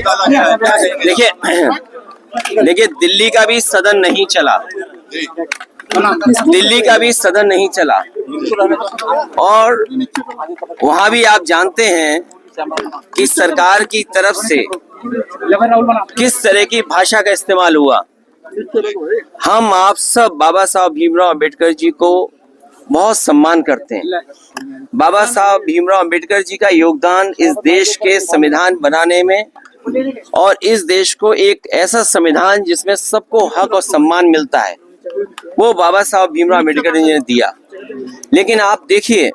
निकाला गया है, क्या कहेंगे? देखिए दिल्ली का भी सदन नहीं चला, दिल्ली का भी सदन नहीं चला, और वहां भी आप जानते हैं कि सरकार की तरफ से किस तरह की भाषा का इस्तेमाल हुआ। हम आप सब बाबा साहब भीमराव अंबेडकर जी को बहुत सम्मान करते हैं। बाबा साहब भीमराव अंबेडकर जी का योगदान इस देश के संविधान बनाने में और इस देश को एक ऐसा संविधान जिसमें सबको हक और सम्मान मिलता है, वो बाबा साहब भीमराव अंबेडकर जी ने दिया। लेकिन आप देखिए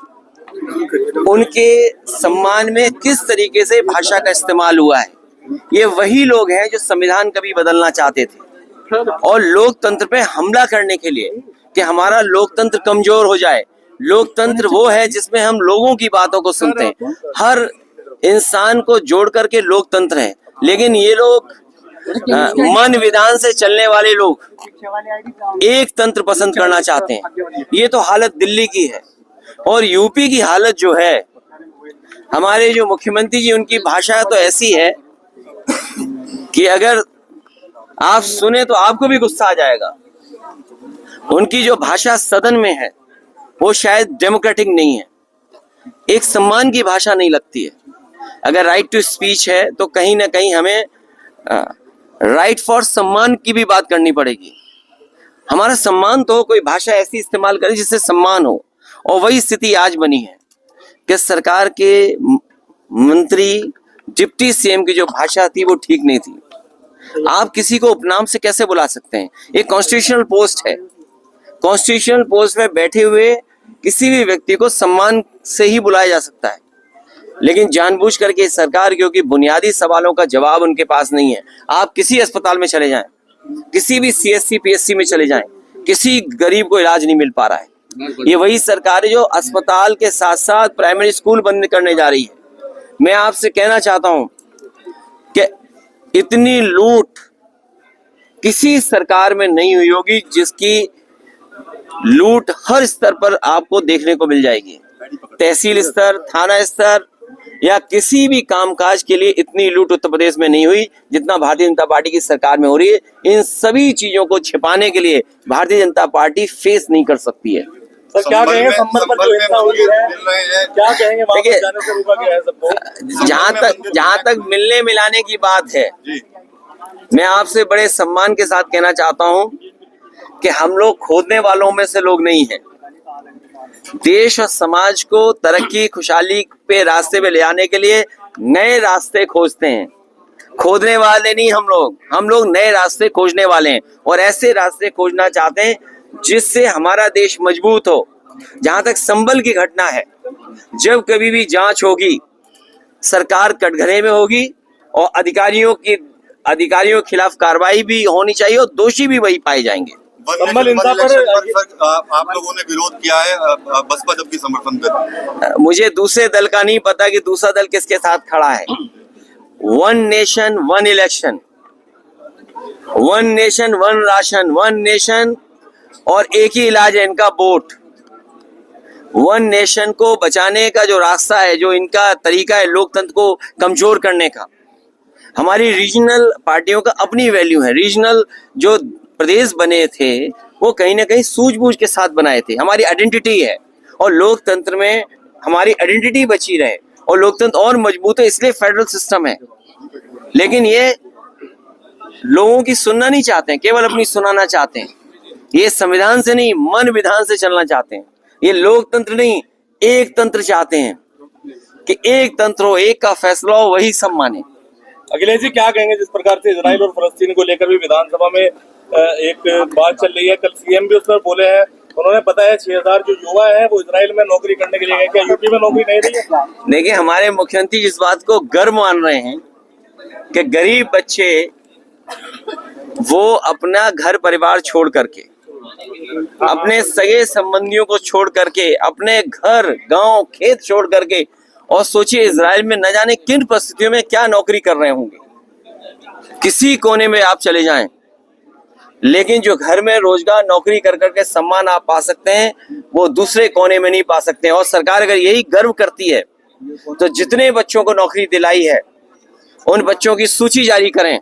उनके सम्मान में किस तरीके से भाषा का इस्तेमाल हुआ है। ये वही लोग हैं जो संविधान कभी बदलना चाहते थे और लोकतंत्र पे हमला करने के लिए कि हमारा लोकतंत्र कमजोर हो जाए। लोकतंत्र वो है जिसमें हम लोगों की बातों को सुनते हैं, हर इंसान को जोड़ करके लोकतंत्र है। लेकिन ये लोग मन विधान से चलने वाले लोग एक तंत्र पसंद करना चाहते हैं। ये तो हालत दिल्ली की है। और यूपी की हालत जो है, हमारे जो मुख्यमंत्री जी, उनकी भाषा तो ऐसी है कि अगर आप सुने तो आपको भी गुस्सा आ जाएगा। उनकी जो भाषा सदन में है वो शायद डेमोक्रेटिक नहीं है, एक सम्मान की भाषा नहीं लगती है। अगर राइट टू स्पीच है तो कहीं ना कहीं हमें राइट फॉर सम्मान की भी बात करनी पड़ेगी। हमारा सम्मान तो कोई भाषा ऐसी इस्तेमाल करे जिससे सम्मान हो, और वही स्थिति आज बनी है कि सरकार के मंत्री, डिप्टी सीएम की जो भाषा थी वो ठीक नहीं थी। आप किसी को उपनाम से कैसे बुला सकते हैं? एक कॉन्स्टिट्यूशनल पोस्ट है, कॉन्स्टिट्यूशनल पोस्ट में बैठे हुए किसी भी व्यक्ति को सम्मान से ही बुलाया जा सकता है। लेकिन जानबूझ करके सरकार, क्योंकि बुनियादी सवालों का जवाब उनके पास नहीं है। आप किसी अस्पताल में चले जाएं, किसी भी सीएससी पीएससी में चले जाएं, किसी गरीब को इलाज नहीं मिल पा रहा है। ये वही सरकार है जो अस्पताल के साथ साथ प्राइमरी स्कूल बंद करने जा रही है। मैं आपसे कहना चाहता हूं कि इतनी लूट किसी सरकार में नहीं हुई होगी जिसकी लूट हर स्तर पर आपको देखने को मिल जाएगी। तहसील स्तर, थाना स्तर या किसी भी कामकाज के लिए इतनी लूट उत्तर प्रदेश में नहीं हुई जितना भारतीय जनता पार्टी की सरकार में हो रही है। इन सभी चीजों को छिपाने के लिए भारतीय जनता पार्टी फेस नहीं कर सकती है। तो क्या कहेंगे संबल पर जो हिंसा हुई है, क्या कहेंगे? देखिए, जाने से रोका गया है सबको। जहाँ तक मिलने मिलाने की बात है, मैं आपसे बड़े सम्मान के साथ कहना चाहता हूँ कि हम लोग खोदने वालों में से लोग नहीं हैं। देश और समाज को तरक्की खुशहाली पे रास्ते पे ले आने के लिए नए रास्ते खोजते हैं, खोदने वाले नहीं। हम लोग नए रास्ते खोजने वाले हैं और ऐसे रास्ते खोजना चाहते हैं जिससे हमारा देश मजबूत हो। जहां तक संबल की घटना है, जब कभी भी जांच होगी सरकार कटघरे में होगी और अधिकारियों के खिलाफ कार्रवाई भी होनी चाहिए और दोषी भी वही पाए जाएंगे। संबल हिंसा पर आप लोगों ने विरोध किया है, बसपा जबकि समर्थन कर। मुझे दूसरे दल का नहीं पता कि दूसरा दल किसके साथ खड़ा है। One nation one election, one nation one ration, one nation और एक ही इलाज है इनका, वोट। वन नेशन को बचाने का जो रास्ता है, जो इनका तरीका है लोकतंत्र को कमजोर करने का। हमारी रीजनल पार्टियों का अपनी वैल्यू है। रीजनल जो प्रदेश बने थे वो कहीं ना कहीं सूझबूझ के साथ बनाए थे। हमारी आइडेंटिटी है और लोकतंत्र में हमारी आइडेंटिटी बची रहे और लोकतंत्र और मजबूत है, इसलिए फेडरल सिस्टम है। लेकिन ये लोगों की सुनना नहीं चाहते हैं, केवल अपनी सुनाना चाहते हैं। ये संविधान से नहीं, मन विधान से चलना चाहते हैं। ये लोकतंत्र नहीं, एक तंत्र चाहते हैं कि एक तंत्र हो, एक का फैसला हो, वही सब माने। अखिलेश जी, क्या कहेंगे जिस प्रकार से इजराइल और फलस्तीन को लेकर भी विधानसभा में एक बात चल रही है? कल सीएम भी उस पर बोले हैं, उन्होंने बताया 6000 जो युवा है वो इजराइल में नौकरी करने के लिए गए। क्या यूपी में नौकरी नहीं रही है? देखिए, हमारे मुख्यमंत्री इस बात को गर्व मान रहे हैं कि गरीब बच्चे वो अपना घर परिवार छोड़ करके, अपने सगे संबंधियों को छोड़ करके, अपने घर गांव खेत छोड़ करके, और सोचिए इजराइल में न जाने किन परिस्थितियों में क्या नौकरी कर रहे होंगे। किसी कोने में आप चले जाएं, लेकिन जो घर में रोजगार नौकरी कर करके सम्मान आप पा सकते हैं वो दूसरे कोने में नहीं पा सकते। और सरकार अगर यही गर्व करती है तो जितने बच्चों को नौकरी दिलाई है उन बच्चों की सूची जारी करें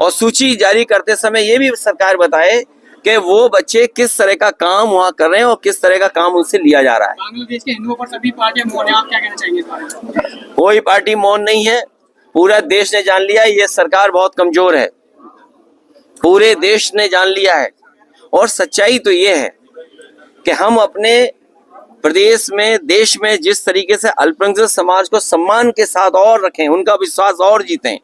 और सूची जारी करते समय ये भी सरकार बताए कि वो बच्चे किस तरह का काम वहाँ कर रहे हैं और किस तरह का काम उनसे लिया जा रहा है। बांग्लादेश के हिंदुओं पर सभी पार्टियां मौन है, आप क्या कहना चाहेंगे इस बारे में? कोई पार्टी मौन नहीं है, पूरा देश ने जान लिया ये सरकार बहुत कमजोर है, पूरे देश ने जान लिया है। और सच्चाई तो ये है कि हम अपने प्रदेश में, देश में जिस तरीके से अल्पसंख्यक समाज को सम्मान के साथ और रखें, उनका विश्वास और जीतें,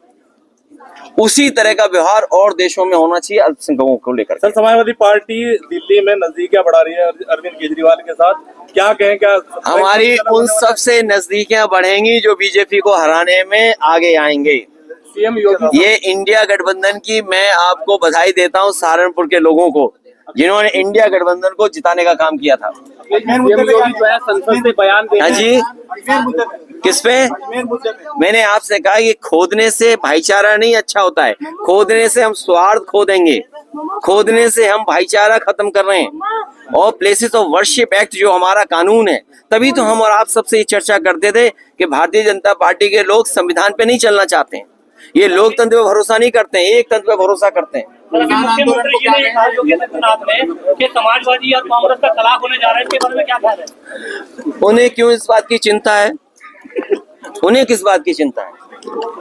उसी तरह का व्यवहार और देशों में होना चाहिए अल्पसंख्यकों को लेकर। सर, समाजवादी पार्टी दिल्ली में नजदीकियां बढ़ा रही है अरविंद केजरीवाल के साथ, क्या कहें? क्या हमारी उन सबसे नजदीकियां बढ़ेंगी जो बीजेपी को हराने में आगे आएंगे। सीएम योगी ये इंडिया गठबंधन की मैं आपको बधाई देता हूं, सहारनपुर के लोगों को जिन्होंने इंडिया गठबंधन को जिताने का काम किया था। सीएम योगी जो है संसद से बयान दे हाँ जी, किस पे? मैंने आपसे कहा कि खोदने से भाईचारा नहीं अच्छा होता है, खोदने से हम स्वार्थ खो देंगे, खोदने से हम भाईचारा खत्म कर रहे हैं। और प्लेसेस ऑफ वर्शिप एक्ट जो हमारा कानून है, तभी तो हम और आप सबसे ये चर्चा करते थे कि भारतीय जनता पार्टी के लोग संविधान पे नहीं चलना चाहते हैं, ये लोकतंत्र पे भरोसा नहीं करते हैं, एक तंत्र पे भरोसा करते हैं। मुख्यमंत्री जी ने कहा योगी आदित्यनाथ ने कि समाजवादी और कांग्रेस का तलाक होने जा रहा है, इसके बारे में क्या कह रहे हैं? उन्हें क्यों इस बात की चिंता है? उन्हें किस बात की चिंता है?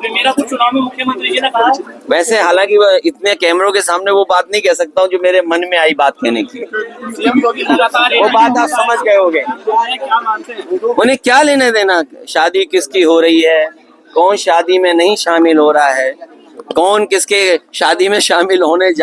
मेरा तो चुनाव में मुख्यमंत्री जी ने कहा। वैसे हालांकि इतने कैमरों के सामने वो बात नहीं कह सकता हूँ जो मेरे मन में आई बात कहने की, सीएम योगी लगातार वो बात आप समझ गए होंगे। क्या मानते हैं? उन्हें क्या लेने देना शादी किसकी हो रही है, कौन शादी में नहीं शामिल हो रहा है, कौन किसके शादी में शामिल होने जा